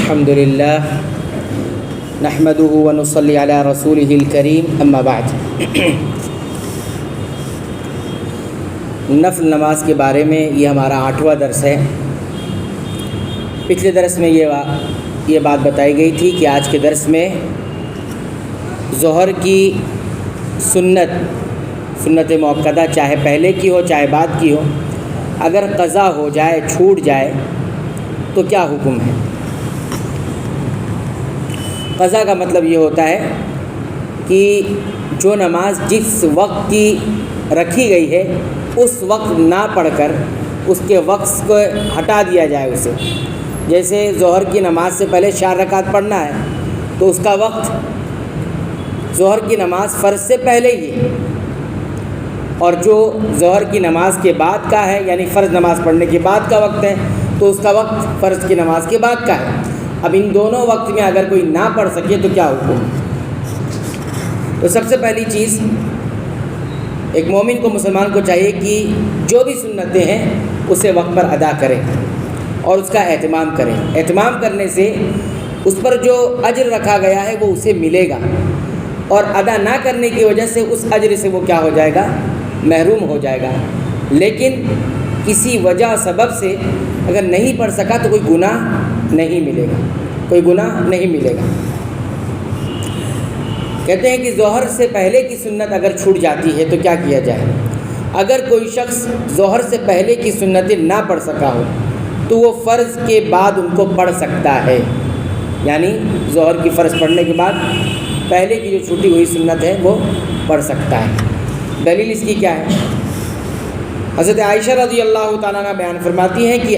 الحمد للہ نحمده ونصلی علی رسوله الکریم اما بعد۔ نفل نماز کے بارے میں یہ ہمارا 8واں درس ہے۔ پچھلے درس میں یہ بات بتائی گئی تھی کہ آج کے درس میں ظہر کی سنت موقدہ چاہے پہلے کی ہو چاہے بعد کی ہو، اگر قضا ہو جائے، چھوٹ جائے تو کیا حکم ہے۔ قضا کا مطلب یہ ہوتا ہے کہ جو نماز جس وقت کی رکھی گئی ہے اس وقت نہ پڑھ کر اس کے وقت کو ہٹا دیا جائے اسے۔ جیسے ظہر کی نماز سے پہلے 4 رکعت پڑھنا ہے تو اس کا وقت ظہر کی نماز فرض سے پہلے ہی ہے، اور جو ظہر کی نماز کے بعد کا ہے یعنی فرض نماز پڑھنے کے بعد کا وقت ہے تو اس کا وقت فرض کی نماز کے بعد کا ہے۔ اب ان دونوں وقت میں اگر کوئی نہ پڑھ سکے تو کیا حکم؟ تو سب سے پہلی چیز ایک مومن کو، مسلمان کو چاہیے کہ جو بھی سنتیں ہیں اسے وقت پر ادا کرے اور اس کا اہتمام کرے۔ اہتمام کرنے سے اس پر جو اجر رکھا گیا ہے وہ اسے ملے گا، اور ادا نہ کرنے کی وجہ سے اس اجر سے وہ کیا ہو جائے گا؟ محروم ہو جائے گا۔ لیکن کسی وجہ سبب سے اگر نہیں پڑھ سکا تو کوئی گناہ نہیں ملے گا، کوئی گناہ نہیں ملے گا۔ کہتے ہیں کہ ظہر سے پہلے کی سنت اگر چھوٹ جاتی ہے تو کیا کیا جائے؟ اگر کوئی شخص ظہر سے پہلے کی سنتیں نہ پڑھ سکا ہو تو وہ فرض کے بعد ان کو پڑھ سکتا ہے، یعنی ظہر کی فرض پڑھنے کے بعد پہلے کی جو چھوٹی ہوئی سنت ہے وہ پڑھ سکتا ہے۔ دلیل اس کی کیا ہے؟ حضرت عائشہ رضی اللہ تعالیٰ عنہ بیان فرماتی ہیں کہ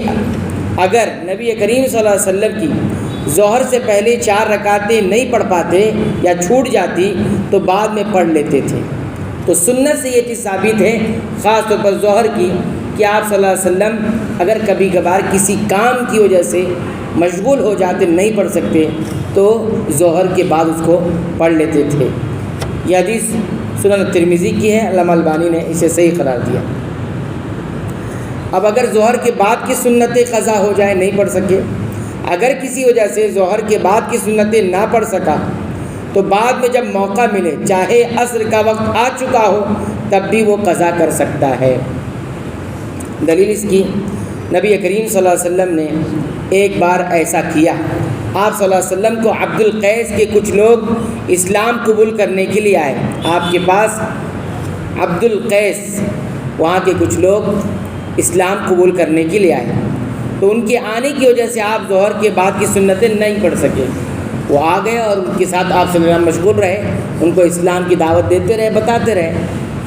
اگر نبی کریم صلی اللہ علیہ وسلم کی ظہر سے پہلے 4 رکعتیں نہیں پڑھ پاتے یا چھوٹ جاتی تو بعد میں پڑھ لیتے تھے۔ تو سنت سے یہ چیز ثابت ہے، خاص طور پر ظہر کی، کہ آپ صلی اللہ علیہ وسلم اگر کبھی کبھار کسی کام کی وجہ سے مشغول ہو جاتے، نہیں پڑھ سکتے، تو ظہر کے بعد اس کو پڑھ لیتے تھے۔ یہ حدیث سنن ترمذی کی ہے، علامہ البانی نے اسے صحیح قرار دیا۔ اب اگر ظہر کے بعد کی سنتیں قضا ہو جائیں، نہیں پڑھ سکے، اگر کسی وجہ سے ظہر کے بعد کی سنتیں نہ پڑھ سکا تو بعد میں جب موقع ملے، چاہے عصر کا وقت آ چکا ہو، تب بھی وہ قضا کر سکتا ہے۔ دلیل اس کی، نبی کریم صلی اللہ علیہ وسلم نے ایک بار ایسا کیا۔ آپ صلی اللہ علیہ وسلم کو عبد القیس کے کچھ لوگ اسلام قبول کرنے کے لیے آئے۔ آپ کے پاس عبد القیس، وہاں کے کچھ لوگ اسلام قبول کرنے کے لیے آئے، تو ان کے آنے کی وجہ سے آپ ظہر کے بعد کی سنتیں نہیں پڑھ سکے۔ وہ آ گئے اور ان کے ساتھ آپ صلی اللہ علیہ وسلم مشغول رہے، ان کو اسلام کی دعوت دیتے رہے، بتاتے رہے،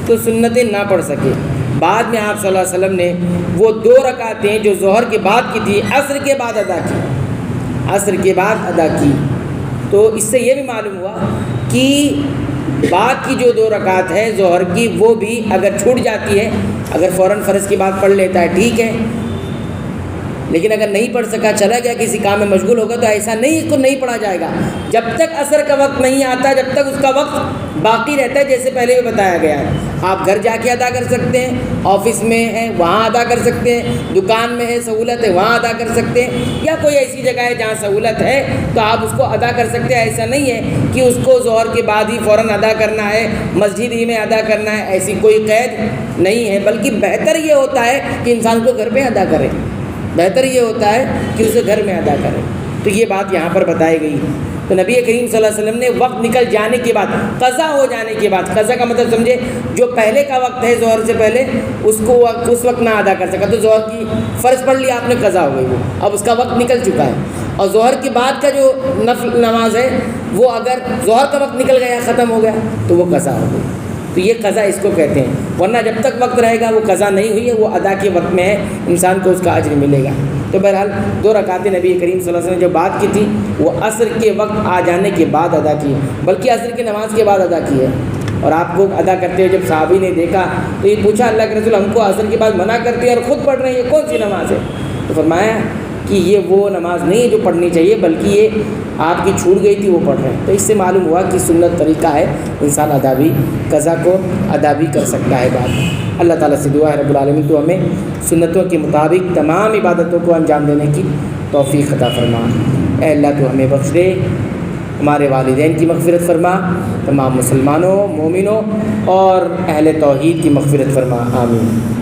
تو سنتیں نہ پڑھ سکے۔ بعد میں آپ صلی اللہ علیہ وسلم نے وہ 2 رکعتیں جو ظہر کے بعد کی تھی عصر کے بعد ادا کی، عصر کے بعد ادا کی۔ تو اس سے یہ بھی معلوم ہوا کہ بعد کی جو 2 رکعت ہے ظہر کی، وہ بھی اگر چھوٹ جاتی ہے، اگر فوراً فرض کی بات پڑھ لیتا ہے ٹھیک ہے، لیکن اگر نہیں پڑھ سکا، چلا گیا کسی کام میں مشغول ہوگا، تو ایسا نہیں اس کو نہیں پڑھا جائے گا۔ جب تک عصر کا وقت نہیں آتا، جب تک اس کا وقت باقی رہتا ہے، جیسے پہلے بھی بتایا گیا ہے۔ آپ گھر جا کے ادا کر سکتے ہیں، آفس میں ہے وہاں ادا کر سکتے ہیں، دکان میں ہے سہولت ہے وہاں ادا کر سکتے ہیں، یا کوئی ایسی جگہ ہے جہاں سہولت ہے تو آپ اس کو ادا کر سکتے ہیں۔ ایسا نہیں ہے کہ اس کو ظہر کے بعد ہی فوراً ادا کرنا ہے، مسجد ہی میں ادا کرنا ہے، ایسی کوئی قید نہیں ہے۔ بلکہ بہتر یہ ہوتا ہے کہ انسان کو گھر پہ ادا کرے، بہتر یہ ہوتا ہے کہ اسے گھر میں ادا کرے۔ تو یہ بات یہاں پر بتائی گئی ہے۔ تو نبی کریم صلی اللہ علیہ وسلم نے وقت نکل جانے کے بعد، قضا ہو جانے کے بعد، قضا کا مطلب سمجھے جو پہلے کا وقت ہے ظہر سے پہلے اس کو اس وقت نہ ادا کر سکا، تو ظہر کی فرض پڑھ لی آپ نے، قضا ہو گئی، وہ اب اس کا وقت نکل چکا ہے۔ اور ظہر کے بعد کا جو نفل نماز ہے وہ اگر ظہر کا وقت نکل گیا، ختم ہو گیا، تو وہ قضا ہو گئی۔ تو یہ قضا اس کو کہتے ہیں، ورنہ جب تک وقت رہے گا وہ قضا نہیں ہوئی ہے، وہ ادا کے وقت میں ہے، انسان کو اس کا اجر ملے گا۔ تو بہرحال 2 رکعتیں نبی کریم صلی اللہ علیہ وسلم نے جو بات کی تھی وہ عصر کے وقت آ جانے کے بعد ادا کی، بلکہ عصر کی نماز کے بعد ادا کی ہے۔ اور آپ کو ادا کرتے ہوئے جب صحابی نے دیکھا تو یہ پوچھا، اللہ کے رسول ہم کو عصر کے بعد منع کرتے ہیں اور خود پڑھ رہے ہیں، یہ کون سی نماز ہے؟ تو فرمایا کہ یہ وہ نماز نہیں ہے جو پڑھنی چاہیے، بلکہ یہ آپ کی چھوٹ گئی تھی وہ پڑھ رہے ہیں۔ تو اس سے معلوم ہوا کہ سنت طریقہ ہے، انسان ادا بھی قضا کو ادا بھی کر سکتا ہے بعد۔ اللہ تعالیٰ سے دعا ہے رب العالمین تو ہمیں سنتوں کے مطابق تمام عبادتوں کو انجام دینے کی توفیق عطا فرما۔ اے اللہ تو ہمیں بخش دے، ہمارے والدین کی مغفرت فرما، تمام مسلمانوں، مومنوں اور اہل توحید کی مغفرت فرما، آمین۔